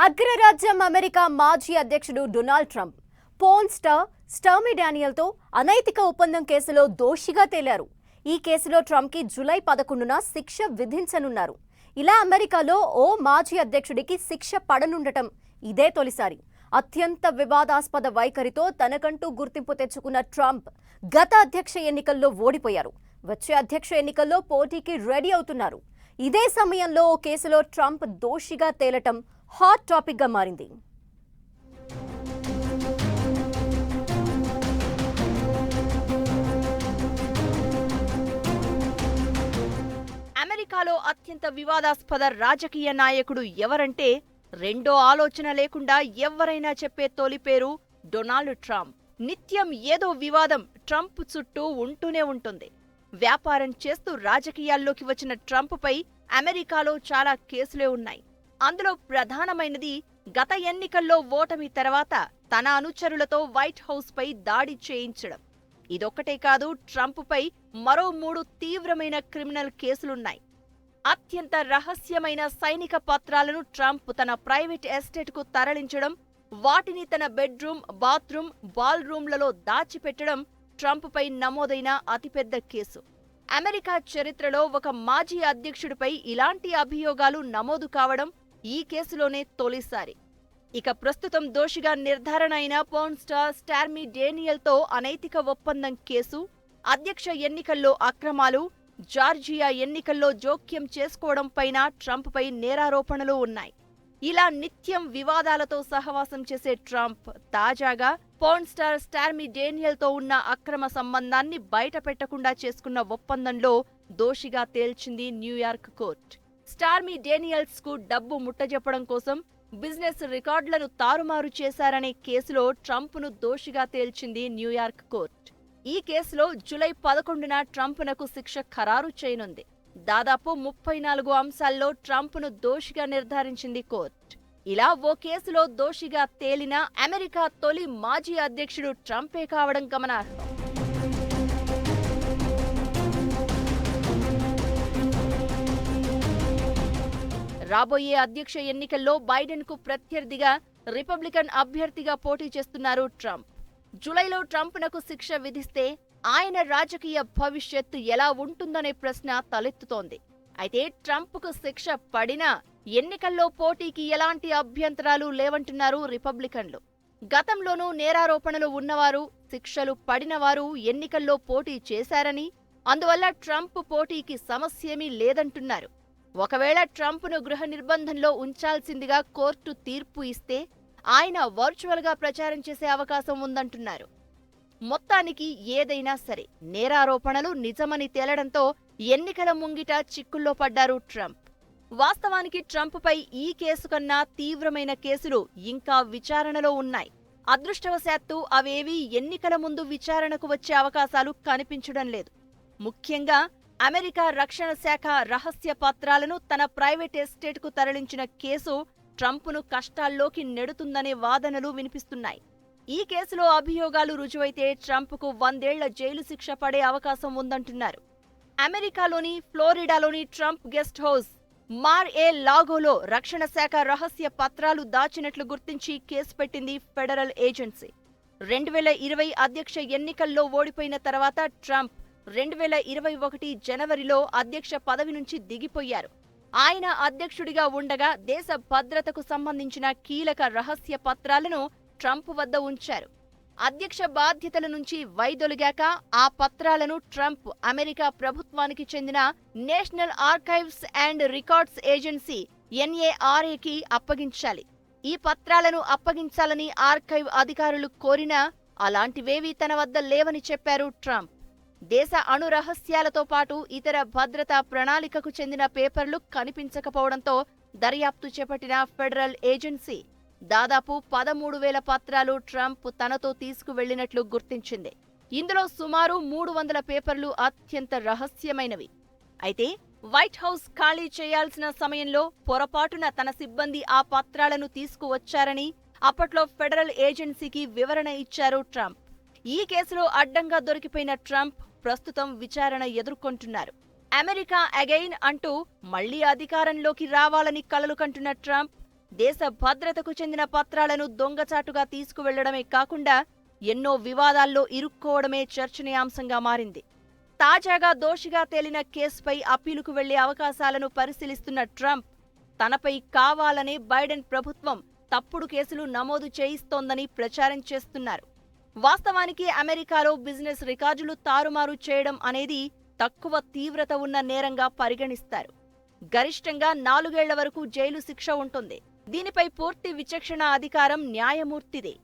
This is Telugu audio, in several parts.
అగ్రరాజ్యం అమెరికా మాజీ అధ్యక్షుడు Donald Trump porn star Stormy డానియల్తో అనైతిక ఒప్పందం కేసులో దోషిగా తేలారు. ఈ కేసులో ట్రంప్కి జూలై 11న శిక్ష విధించనున్నారు. ఇలా అమెరికాలో ఓ మాజీ అధ్యక్షుడికి శిక్ష పడనుండటం ఇదే తొలిసారి. అత్యంత వివాదాస్పద వైఖరితో తనకంటూ గుర్తింపు తెచ్చుకున్న ట్రంప్ గత అధ్యక్ష ఎన్నికల్లో ఓడిపోయారు. వచ్చే అధ్యక్ష ఎన్నికల్లో పోటీకి రెడీ అవుతున్నారు. ఇదే సమయంలో ఓ కేసులో ట్రంప్ దోషిగా తేలటం హాట్ టాపిక్ గా మారింది. అమెరికాలో అత్యంత వివాదాస్పద రాజకీయ నాయకుడు ఎవరంటే రెండో ఆలోచన లేకుండా ఎవరైనా చెప్పే తొలి పేరు డొనాల్డ్ ట్రంప్. నిత్యం ఏదో వివాదం ట్రంప్ చుట్టూ ఉంటూనే ఉంటుంది. వ్యాపారం చేస్తూ రాజకీయాల్లోకి వచ్చిన ట్రంప్పై అమెరికాలో చాలా కేసులే ఉన్నాయి. అందులో ప్రధానమైనది గత ఎన్నికల్లో ఓటమి తర్వాత తన అనుచరులతో వైట్ హౌస్ పై దాడి చేయించడం. ఇదొక్కటే కాదు, ట్రంప్పై మరో 3 తీవ్రమైన క్రిమినల్ కేసులున్నాయి. అత్యంత రహస్యమైన సైనిక పత్రాలను ట్రంప్ తన ప్రైవేట్ ఎస్టేట్కు తరలించడం, వాటిని తన బెడ్రూమ్, బాత్రూమ్, బాల్ రూమ్లలో దాచిపెట్టడం ట్రంప్పై నమోదైన అతిపెద్ద కేసు. అమెరికా చరిత్రలో ఒక మాజీ అధ్యక్షుడిపై ఇలాంటి అభియోగాలు నమోదు కావడం ఈ కేసులోనే తొలిసారి. ఇక ప్రస్తుతం దోషిగా నిర్ధారణ అయిన పోర్న్ స్టార్ స్టార్మీ డానియల్తో అనైతిక ఒప్పందం కేసు, అధ్యక్ష ఎన్నికల్లో అక్రమాలు, జార్జియా ఎన్నికల్లో జోక్యం చేసుకోవడంపైన ట్రంప్పై నేరారోపణలు ఉన్నాయి. ఇలా నిత్యం వివాదాలతో సహవాసం చేసే ట్రంప్ తాజాగా పోర్న్ స్టార్ స్టార్మీ డానియల్తో ఉన్న అక్రమ సంబంధాన్ని బయటపెట్టకుండా చేసుకున్న ఒప్పందంలో దోషిగా తేల్చింది న్యూయార్క్ కోర్టు. స్టార్మీ డానియల్స్ కు డబ్బు ముట్టజెప్పడం కోసం బిజినెస్ రికార్డులను తారుమారు చేశారనే కేసులో ట్రంప్ను దోషిగా తేల్చింది న్యూయార్క్ కోర్టు. ఈ కేసులో జూలై 11న ట్రంప్నకు శిక్ష ఖరారు చేయనుంది. దాదాపు 34 అంశాల్లో ట్రంప్ను దోషిగా నిర్ధారించింది కోర్టు. ఇలా ఓ కేసులో దోషిగా తేలిన అమెరికా తొలి మాజీ అధ్యక్షుడు ట్రంపే కావడం గమనార్హం. రాబోయే అధ్యక్ష ఎన్నికల్లో బైడెన్కు ప్రత్యర్థిగా రిపబ్లికన్ అభ్యర్థిగా పోటీ చేస్తున్నారు ట్రంప్. జూలైలో ట్రంప్నకు శిక్ష విధిస్తే ఆయన రాజకీయ భవిష్యత్తు ఎలా ఉంటుందనే ప్రశ్న తలెత్తుతోంది. అయితే ట్రంప్కు శిక్ష పడినా ఎన్నికల్లో పోటీకి ఎలాంటి అభ్యంతరాలు లేవంటున్నారు రిపబ్లికన్లు. గతంలోనూ నేరారోపణలు ఉన్నవారు, శిక్షలు పడినవారు ఎన్నికల్లో పోటీ చేశారని, అందువల్ల ట్రంప్ పోటీకి సమస్యేమీ లేదంటున్నారు. ఒకవేళ ట్రంప్ను గృహ నిర్బంధంలో ఉంచాల్సిందిగా కోర్టు తీర్పు ఇస్తే ఆయన వర్చువల్గా ప్రచారం చేసే అవకాశం ఉందంటున్నారు. మొత్తానికి ఏదైనా సరే నేరారోపణలు నిజమని తేలడంతో ఎన్నికల ముంగిట చిక్కుల్లో పడ్డారు ట్రంప్. వాస్తవానికి ట్రంప్పై ఈ కేసు కన్నా తీవ్రమైన కేసులు ఇంకా విచారణలో ఉన్నాయి. అదృష్టవశాత్తు అవేవీ ఎన్నికల ముందు విచారణకు వచ్చే అవకాశాలు కనిపించడం లేదు. ముఖ్యంగా అమెరికా రక్షణ శాఖ రహస్య పత్రాలను తన ప్రైవేట్ ఎస్టేట్కు తరలించిన కేసు ట్రంప్ను కష్టాల్లోకి నెడుతుందనే వాదనలు వినిపిస్తున్నాయి. ఈ కేసులో అభియోగాలు రుజువైతే ట్రంప్కు 100 ఏళ్ల జైలు శిక్ష పడే అవకాశం ఉందంటున్నారు. అమెరికాలోని ఫ్లోరిడాలోని ట్రంప్ గెస్ట్ హౌస్ మార్-ఏ-లాగోలో రక్షణ శాఖ రహస్య పత్రాలు దాచినట్లు గుర్తించి కేసు పెట్టింది ఫెడరల్ ఏజెన్సీ. 2020 అధ్యక్ష ఎన్నికల్లో ఓడిపోయిన తర్వాత ట్రంప్ 2021 జనవరిలో అధ్యక్ష పదవి నుంచి దిగిపోయారు. ఆయన అధ్యక్షుడిగా ఉండగా దేశ భద్రతకు సంబంధించిన కీలక రహస్య పత్రాలను ట్రంప్ వద్ద ఉంచారు. అధ్యక్ష బాధ్యతల నుంచి వైదొలిగాక ఆ పత్రాలను ట్రంప్ అమెరికా ప్రభుత్వానికి చెందిన National Archives and Records Agency NARAకి అప్పగించాలి. ఈ పత్రాలను అప్పగించాలని ఆర్కైవ్ అధికారులు కోరినా అలాంటివేవీ తన వద్ద లేవని చెప్పారు ట్రంప్. దేశ అణు రహస్యాలతో పాటు ఇతర భద్రతా ప్రణాళికకు చెందిన పేపర్లు కనిపించకపోవడంతో దర్యాప్తు చేపట్టిన ఫెడరల్ ఏజెన్సీ దాదాపు 13,000 పత్రాలు ట్రంప్ తనతో తీసుకువెళ్లినట్లు గుర్తించింది. ఇందులో సుమారు 300 పేపర్లు అత్యంత రహస్యమైనవి. అయితే వైట్ హౌస్ ఖాళీ చేయాల్సిన సమయంలో పొరపాటున తన సిబ్బంది ఆ పత్రాలను తీసుకువచ్చారని అప్పట్లో ఫెడరల్ ఏజెన్సీకి వివరణ ఇచ్చారు ట్రంప్. ఈ కేసులో అడ్డంగా దొరికిపోయిన ట్రంప్ ప్రస్తుతం విచారణ ఎదుర్కొంటున్నారు. అమెరికా అగైన్ అంటూ మళ్లీ అధికారంలోకి రావాలని కలలు కంటున్న ట్రంప్ దేశ భద్రతకు చెందిన పత్రాలను దొంగచాటుగా తీసుకువెళ్లడమే కాకుండా ఎన్నో వివాదాల్లో ఇరుక్కోవడమే చర్చనీయాంశంగా మారింది. తాజాగా దోషిగా తేలిన కేసుపై అప్పీలుకు వెళ్లే అవకాశాలను పరిశీలిస్తున్న ట్రంప్ తనపై కావాలనే బైడెన్ ప్రభుత్వం తప్పుడు కేసులు నమోదు చేయిస్తోందని ప్రచారం చేస్తున్నారు. వాస్తవానికి అమెరికాలో బిజినెస్ రికార్డులు తారుమారు చేయడం అనేది తక్కువ తీవ్రత ఉన్న నేరంగా పరిగణిస్తారు. గరిష్టంగా 4 ఏళ్ల వరకు జైలు శిక్ష ఉంటుంది. దీనిపై పూర్తి విచక్షణ అధికారం న్యాయమూర్తిదే.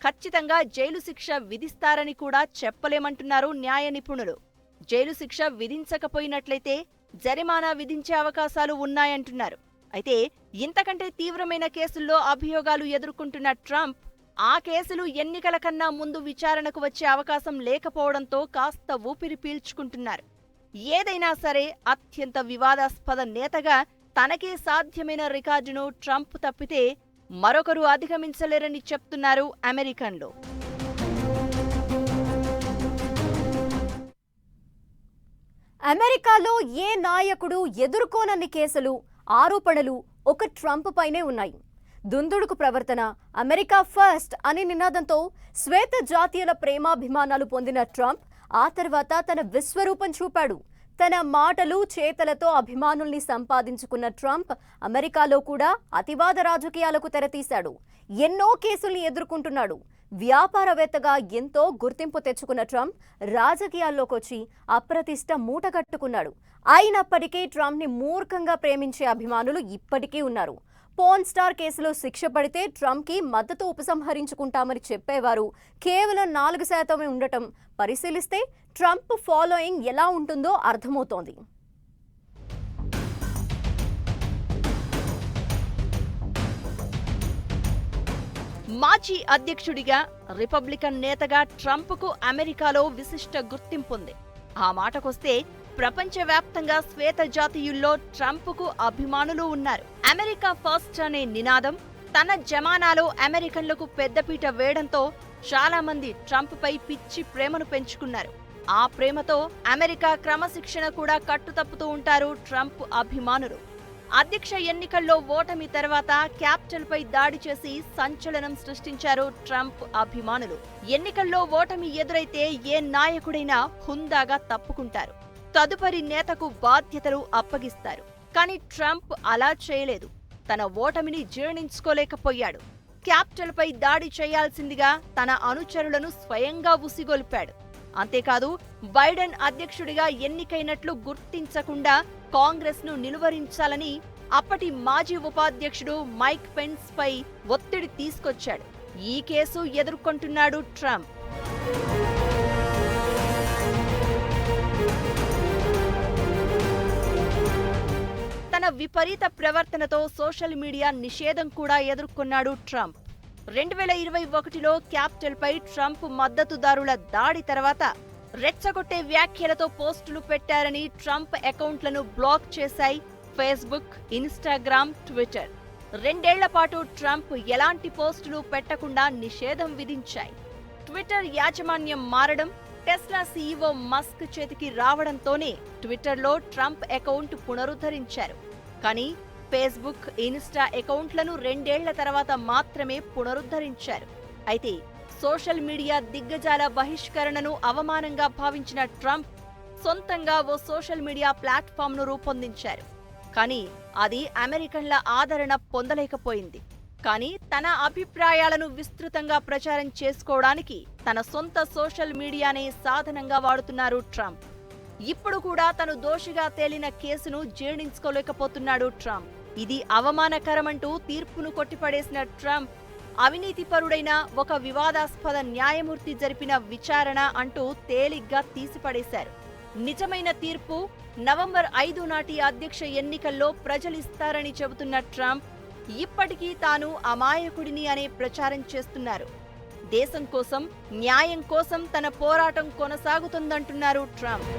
ఖచ్చితంగా జైలు శిక్ష విధిస్తారని కూడా చెప్పలేమంటున్నారు న్యాయ నిపుణులు. జైలు శిక్ష విధించకపోయినట్లయితే జరిమానా విధించే అవకాశాలు ఉన్నాయంటున్నారు. అయితే ఇంతకంటే తీవ్రమైన కేసుల్లో అభియోగాలు ఎదుర్కొంటున్న ట్రంప్ ఆ కేసులు ఎన్నికల కన్నా ముందు విచారణకు వచ్చే అవకాశం లేకపోవడంతో కాస్త ఊపిరి పీల్చుకుంటున్నారు. ఏదైనా సరే అత్యంత వివాదాస్పద నేతగా తనకే సాధ్యమైన రికార్డును ట్రంప్ తప్పితే మరొకరు అధిగమించలేరని చెప్తున్నారు అమెరికన్లు. అమెరికాలో ఏ నాయకుడు ఎదుర్కోనన్ని కేసులు, ఆరోపణలు ఒక ట్రంప్ పైనే ఉన్నాయి. దుందుడుకు ప్రవర్తన, అమెరికా ఫస్ట్ అనే నినాదంతో శ్వేత జాతీయుల ప్రేమాభిమానాలు పొందిన ట్రంప్ ఆ తర్వాత తన విశ్వరూపం చూపాడు. తన మాటలు చేతలతో అభిమానుల్ని సంపాదించుకున్న ట్రంప్ అమెరికాలో కూడా అతివాద రాజకీయాలకు తెరతీశాడు. ఎన్నో కేసుల్ని ఎదుర్కొంటున్నాడు. వ్యాపారవేత్తగా ఎంతో గుర్తింపు తెచ్చుకున్న ట్రంప్ రాజకీయాల్లోకి వచ్చి అప్రతిష్ట మూటగట్టుకున్నాడు. అయినప్పటికీ ట్రంప్ని మూర్ఖంగా ప్రేమించే అభిమానులు ఇప్పటికీ ఉన్నారు. పోర్న్ స్టార్ కేసులో శిక్ష పడితే ట్రంప్కి మద్దతు ఉపసంహరించుకుంటామని చెప్పేవారు కేవలం 4% ఉండటం పరిశీలిస్తే ట్రంప్ ఫాలోయింగ్ ఎలా ఉంటుందో అర్థమవుతోంది. మాజీ అధ్యక్షుడిగా, రిపబ్లికన్ నేతగా ట్రంప్కు అమెరికాలో విశిష్ట గుర్తింపుంది. ఆ మాటకొస్తే ప్రపంచవ్యాప్తంగా శ్వేత జాతీయుల్లో ట్రంప్కు అభిమానులు ఉన్నారు. అమెరికా ఫస్ట్ అనే నినాదం తన జమానాలో అమెరికన్లకు పెద్దపీట వేయడంతో చాలా మంది ట్రంప్పై పిచ్చి ప్రేమను పెంచుకున్నారు. ఆ ప్రేమతో అమెరికా క్రమశిక్షణ కూడా కట్టుతప్పుతూ ఉంటారు ట్రంప్ అభిమానులు. అధ్యక్ష ఎన్నికల్లో ఓటమి తర్వాత క్యాపిటల్పై దాడి చేసి సంచలనం సృష్టించారు ట్రంప్ అభిమానులు. ఎన్నికల్లో ఓటమి ఎదురైతే ఏ నాయకుడైనా హుందాగా తప్పుకుంటారు. తదుపరి నేతకు బాధ్యతలు అప్పగిస్తారు. కానీ ట్రంప్ అలా చేయలేదు. తన ఓటమిని జీర్ణించుకోలేకపోయాడు. క్యాపిటల్పై దాడి చేయాల్సిందిగా తన అనుచరులను స్వయంగా ఉసిగొల్పాడు. అంతేకాదు, బైడెన్ అధ్యక్షుడిగా ఎన్నికైనట్లు గుర్తించకుండా కాంగ్రెస్ను నిలువరించాలని అప్పటి మాజీ ఉపాధ్యక్షుడు మైక్ పెన్స్ పై ఒత్తిడి తీసుకొచ్చాడు. ఈ కేసు ఎదుర్కొంటున్నాడు ట్రంప్. తన విపరీత ప్రవర్తనతో సోషల్ మీడియా నిషేధం కూడా ఎదుర్కొన్నాడు ట్రంప్. 2021లో క్యాపిటల్పై ట్రంప్ మద్దతుదారుల దాడి తర్వాత రెచ్చగొట్టే వ్యాఖ్యలతో పోస్టులు పెట్టారని ట్రంప్ అకౌంట్లను బ్లాక్ చేశాయి ఫేస్బుక్, ఇన్స్టాగ్రామ్, ట్విట్టర్. 2 ఏళ్ల పాటు ట్రంప్ ఎలాంటి పోస్టులు పెట్టకుండా నిషేధం విధించాయి. ట్విట్టర్ యాజమాన్యం మారడం, టెస్లా సీఈఓ మస్క్ చేతికి రావడంతోనే ట్విట్టర్లో ట్రంప్ అకౌంట్ పునరుద్ధరించారు. కానీ ఫేస్బుక్, ఇన్స్టా అకౌంట్లను 2 ఏళ్ల తర్వాత మాత్రమే పునరుద్ధరించారు. అయితే సోషల్ మీడియా దిగ్గజాల బహిష్కరణను అవమానంగా భావించిన ట్రంప్ సొంతంగా ఓ సోషల్ మీడియా ప్లాట్ఫామ్ను రూపొందించారు. కానీ అది అమెరికన్ల ఆదరణ పొందలేకపోయింది. కానీ తన అభిప్రాయాలను విస్తృతంగా ప్రచారం చేసుకోవడానికి తన సొంత సోషల్ మీడియానే సాధనంగా వాడుతున్నారు ట్రంప్. ఇప్పుడు కూడా తను దోషిగా తేలిన కేసును జీర్ణించుకోలేకపోతున్నాడు ట్రంప్. ఇది అవమానకరమంటూ తీర్పును కొట్టిపడేసిన ట్రంప్ అవినీతిపరుడైన ఒక వివాదాస్పద న్యాయమూర్తి జరిపిన విచారణ అంటూ తేలిగ్గా తీసిపడేశారు. నిజమైన తీర్పు నవంబర్ 5 నాటి అధ్యక్ష ఎన్నికల్లో ప్రజలిస్తారని చెబుతున్న ట్రంప్ ఇప్పటికీ తాను అమాయకుడిని అనే ప్రచారం చేస్తున్నారు. దేశం కోసం, న్యాయం కోసం తన పోరాటం కొనసాగుతుందంటున్నారు ట్రంప్.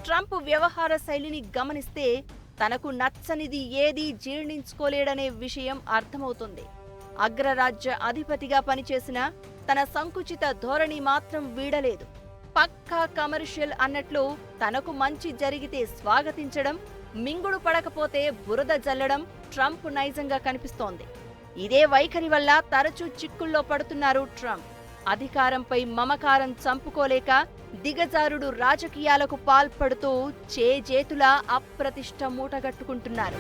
ట్రంప్ వ్యవహార శైలిని గమనిస్తే తనకు నచ్చనిది ఏదీ జీర్ణించుకోలేడనే విషయం అర్థమవుతుంది. అగ్రరాజ్య అధిపతిగా పనిచేసిన తన సంకుచిత ధోరణి మాత్రం వీడలేదు. పక్కా కమర్షియల్ అన్నట్లు తనకు మంచి జరిగితే స్వాగతించడం, మింగుడు పడకపోతే బురద జల్లడం ట్రంప్ నైజంగా కనిపిస్తోంది. ఇదే వైఖరి వల్ల తరచూ చిక్కుల్లో పడుతున్నారు ట్రంప్. అధికారంపై మమకారం చంపుకోలేక దిగజారుడు రాజకీయాలకు పాల్పడుతూ చేజేతులా అప్రతిష్ట మూటగట్టుకుంటున్నారు.